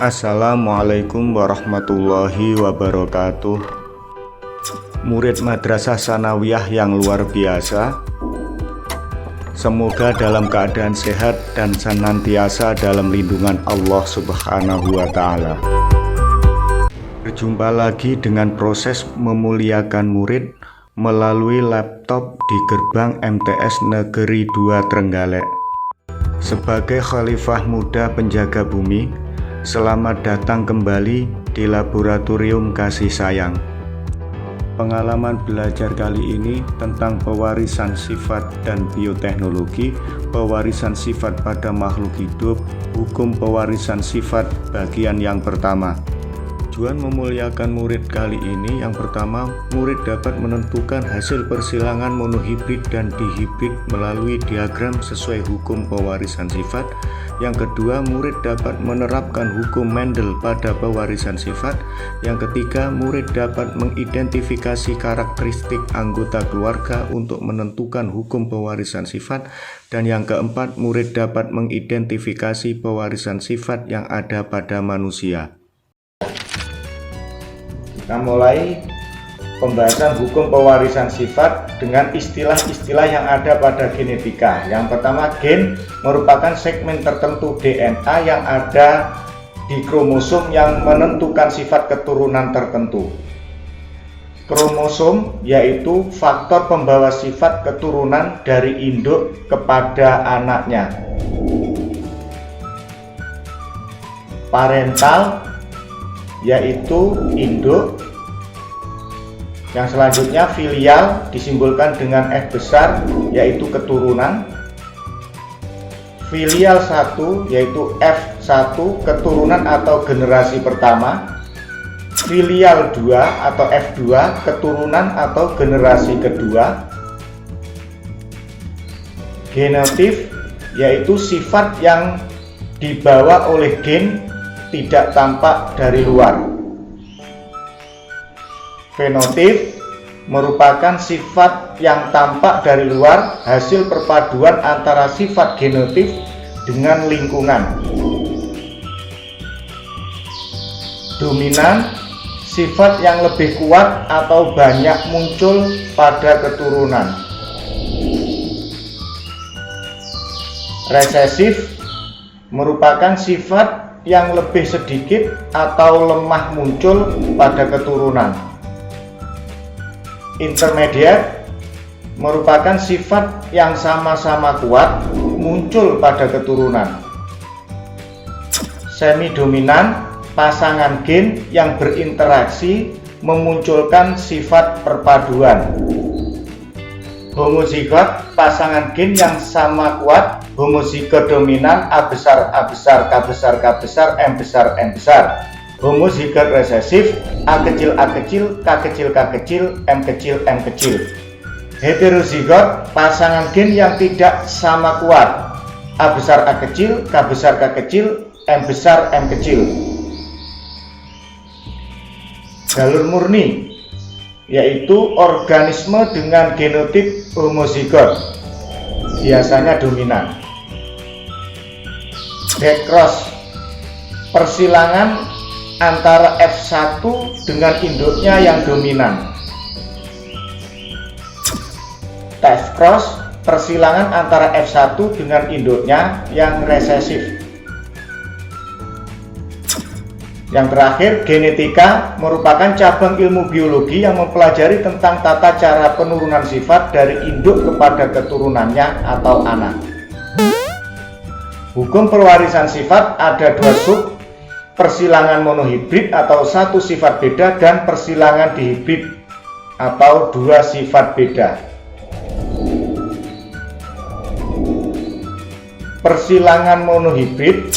Assalamualaikum warahmatullahi wabarakatuh. Murid Madrasah Sanawiyah yang luar biasa, semoga dalam keadaan sehat dan senantiasa dalam lindungan Allah Subhanahu wa Ta'ala. Berjumpa lagi dengan proses memuliakan murid melalui laptop di gerbang MTS Negeri 2 Trenggalek. Sebagai khalifah muda penjaga bumi, selamat datang kembali di Laboratorium Kasih Sayang. Pengalaman belajar kali ini tentang pewarisan sifat dan bioteknologi, pewarisan sifat pada makhluk hidup, hukum pewarisan sifat bagian yang pertama. Tujuan memuliakan murid kali ini, yang pertama, murid dapat menentukan hasil persilangan monohibrid dan dihibrid melalui diagram sesuai hukum pewarisan sifat. Yang kedua, murid dapat menerapkan hukum Mendel pada pewarisan sifat. Yang ketiga, murid dapat mengidentifikasi karakteristik anggota keluarga untuk menentukan hukum pewarisan sifat. Dan yang keempat, murid dapat mengidentifikasi pewarisan sifat yang ada pada manusia. Kita mulai pembahasan hukum pewarisan sifat dengan istilah-istilah yang ada pada genetika. Yang pertama, gen merupakan segmen tertentu DNA yang ada di kromosom yang menentukan sifat keturunan tertentu. Kromosom yaitu faktor pembawa sifat keturunan dari induk kepada anaknya. Parental yaitu induk. Yang selanjutnya filial disimbolkan dengan F besar yaitu keturunan. Filial 1 yaitu F1 keturunan atau generasi pertama. Filial 2 atau F2 keturunan atau generasi kedua. Genotif yaitu sifat yang dibawa oleh gen tidak tampak dari luar. Fenotip merupakan sifat yang tampak dari luar, hasil perpaduan antara sifat genotif dengan lingkungan. Dominan, sifat yang lebih kuat atau banyak muncul pada keturunan. Resesif merupakan sifat yang lebih sedikit atau lemah muncul pada keturunan. Intermediate merupakan sifat yang sama-sama kuat muncul pada keturunan. Semi dominan, pasangan gen yang berinteraksi memunculkan sifat perpaduan. Homozigot, pasangan gen yang sama kuat, homozigot dominan A besar A besar K besar K besar M besar M besar. Homozigot resesif A kecil A kecil K kecil K kecil M kecil M kecil. Heterozigot, pasangan gen yang tidak sama kuat, A besar A kecil K besar K kecil M besar M kecil. Galur murni yaitu organisme dengan genotip homozigot, biasanya dominan. Backcross, persilangan antara F1 dengan induknya yang dominan. Test cross, persilangan antara F1 dengan induknya yang resesif. Yang terakhir, genetika merupakan cabang ilmu biologi yang mempelajari tentang tata cara penurunan sifat dari induk kepada keturunannya atau anak. Hukum pewarisan sifat ada dua sub, persilangan monohibrid atau satu sifat beda dan persilangan dihibrid atau dua sifat beda. Persilangan monohibrid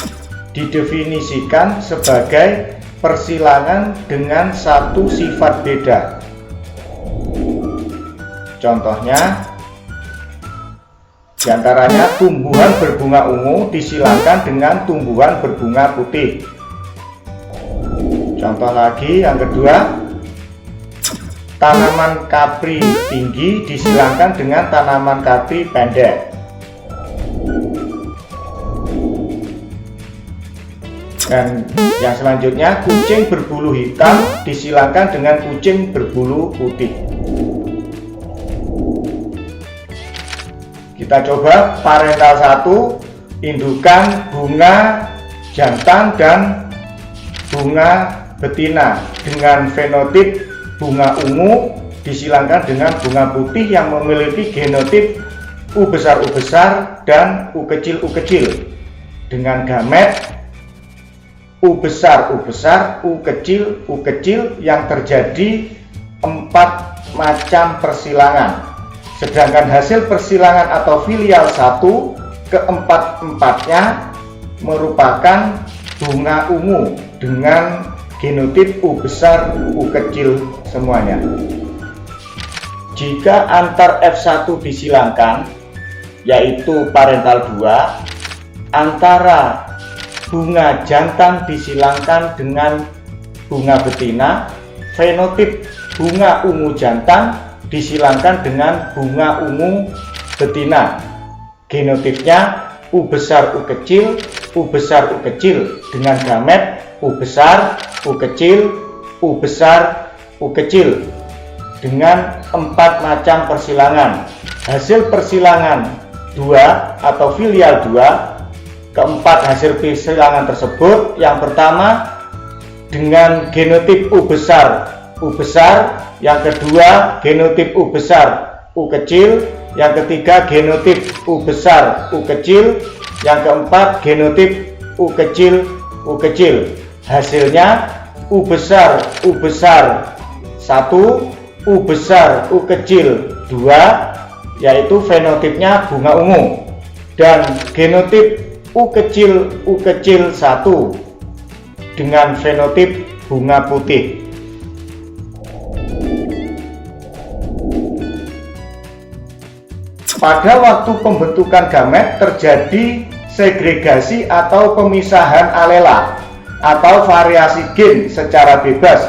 didefinisikan sebagai persilangan dengan satu sifat beda. Contohnya, diantaranya tumbuhan berbunga ungu disilangkan dengan tumbuhan berbunga putih. Contoh lagi yang kedua, tanaman kapri tinggi disilangkan dengan tanaman kapri pendek. Dan yang selanjutnya, kucing berbulu hitam disilangkan dengan kucing berbulu putih. Kita coba parental 1, indukan bunga jantan dan bunga betina dengan fenotip bunga ungu disilangkan dengan bunga putih yang memiliki genotip U besar dan U kecil dengan gamet U besar, U kecil yang terjadi 4 macam persilangan. Sedangkan hasil persilangan atau filial 1 keempat-empatnya merupakan bunga ungu dengan genotip U besar, U kecil semuanya. Jika antar F1 disilangkan, yaitu parental 2, antara bunga jantan disilangkan dengan bunga betina, fenotip bunga ungu jantan disilangkan dengan bunga ungu betina. Genotipnya U besar, U kecil dengan gamet U besar, U besar, U kecil dengan 4 macam persilangan. Hasil persilangan 2 atau filial 2, keempat hasil persilangan tersebut, yang pertama dengan genotip U besar, yang kedua genotip U besar, U kecil, yang ketiga genotip U besar, U kecil, yang keempat genotip U kecil. Hasilnya U besar 1, U besar, U kecil 2, yaitu fenotipnya bunga ungu, dan genotip U kecil 1 dengan fenotip bunga putih. Pada waktu pembentukan gamet terjadi segregasi atau pemisahan alela atau variasi gen secara bebas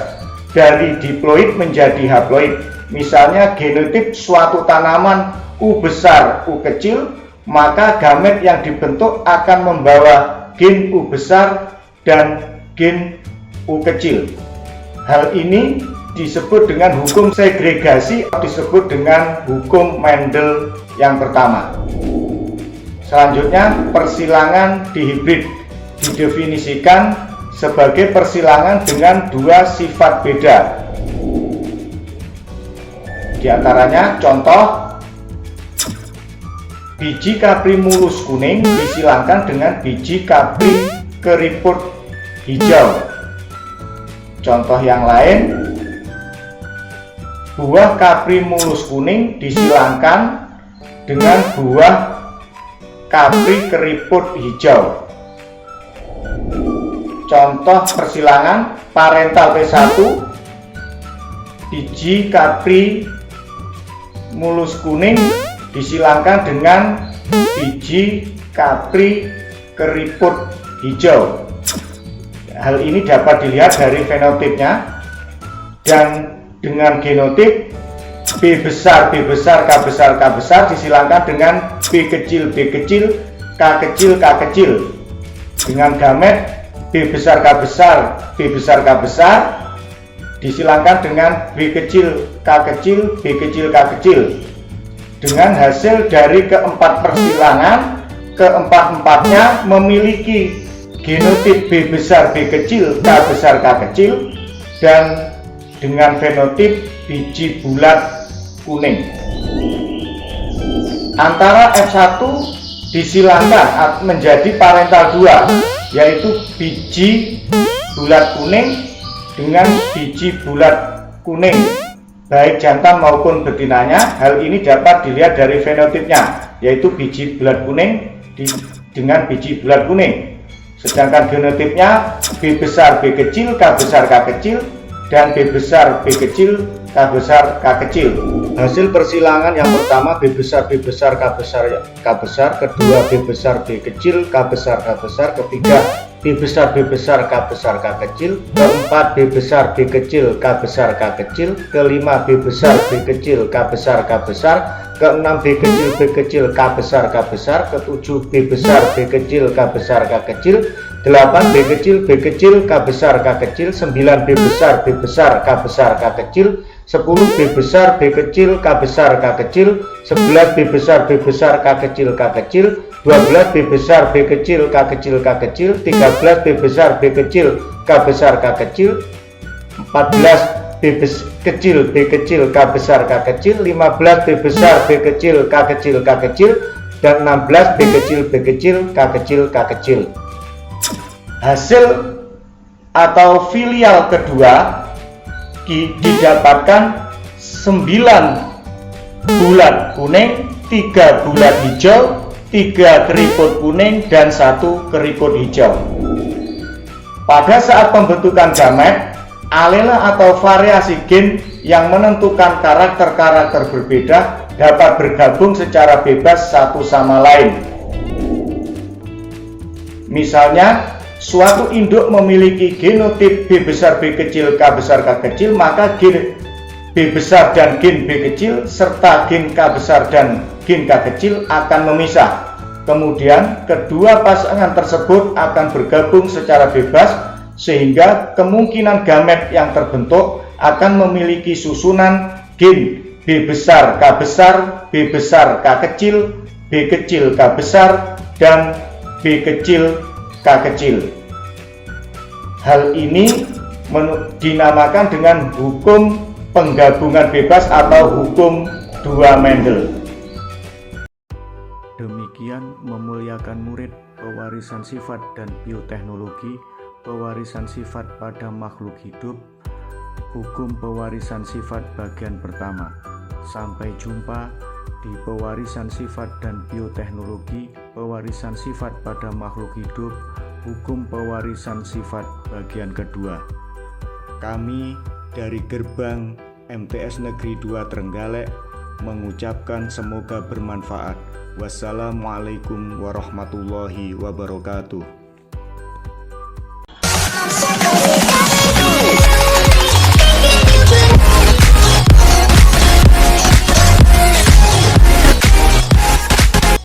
dari diploid menjadi haploid. Misalnya genotip suatu tanaman U besar, U kecil, maka gamet yang dibentuk akan membawa gen U besar dan gen U kecil. Hal ini disebut dengan hukum segregasi atau disebut dengan hukum Mendel yang pertama. Selanjutnya, persilangan dihibrid didefinisikan sebagai persilangan dengan 2 sifat beda. Di antaranya contoh, biji kapri mulus kuning disilangkan dengan biji kapri keriput hijau. Contoh yang lain, buah kapri mulus kuning disilangkan dengan buah kapri keriput hijau. Contoh persilangan parental P1, biji kapri mulus kuning disilangkan dengan biji kapri keriput hijau. Hal ini dapat dilihat dari fenotipnya, dan dengan genotip B besar, K besar disilangkan dengan B kecil, K kecil, dengan gamet B besar, K besar disilangkan dengan B kecil, K kecil. Dengan hasil dari keempat persilangan, keempat-empatnya memiliki genotip B besar, K kecil, dan dengan fenotip biji bulat kuning. Antara F1 disilangkan menjadi parental 2, yaitu biji bulat kuning dengan biji bulat kuning, baik jantan maupun betinanya. Hal ini dapat dilihat dari fenotipnya, yaitu biji bulat kuning dengan biji bulat kuning. Sedangkan genotipnya B besar, K kecil, dan B besar, K kecil. Hasil persilangan yang pertama B besar, K besar, kedua B besar, B kecil, K besar, ketiga B besar, K kecil, keempat B besar, B kecil, K kecil, kelima B besar, B kecil, K besar, keenam B kecil, K besar, ketujuh B besar, B kecil, K kecil, 8 B kecil B kecil K besar K kecil, 9 B besar B besar K besar K kecil, 10 B besar B kecil K besar K kecil, 11 B besar B besar K kecil K kecil, 12 B besar B kecil K kecil K kecil, 13 B besar B kecil K besar K kecil, 14 B kecil B kecil K besar K kecil, 15 B besar B kecil K kecil K kecil, dan 16 B kecil B kecil K kecil K kecil. Hasil atau filial kedua didapatkan 9 bulat kuning, 3 bulat hijau, 3 keriput kuning, dan 1 keriput hijau. Pada saat pembentukan gamet, alela atau variasi gen yang menentukan karakter-karakter berbeda dapat bergabung secara bebas satu sama lain. Misalnya, suatu induk memiliki genotip B besar B kecil K besar K kecil, maka gen B besar dan gen B kecil serta gen K besar dan gen K kecil akan memisah. Kemudian kedua pasangan tersebut akan bergabung secara bebas, sehingga kemungkinan gamet yang terbentuk akan memiliki susunan gen B besar K besar, B besar K kecil, B kecil K besar, dan B kecil K kecil. Hal ini dinamakan dengan hukum penggabungan bebas atau hukum 2 Mendel. Demikian memuliakan murid, pewarisan sifat dan bioteknologi, pewarisan sifat pada makhluk hidup, hukum pewarisan sifat bagian pertama. Sampai jumpa di pewarisan sifat dan bioteknologi, pewarisan sifat pada makhluk hidup, hukum pewarisan sifat bagian kedua. Kami dari gerbang MTS Negeri 2 Trenggalek mengucapkan semoga bermanfaat. Wassalamualaikum warahmatullahi wabarakatuh.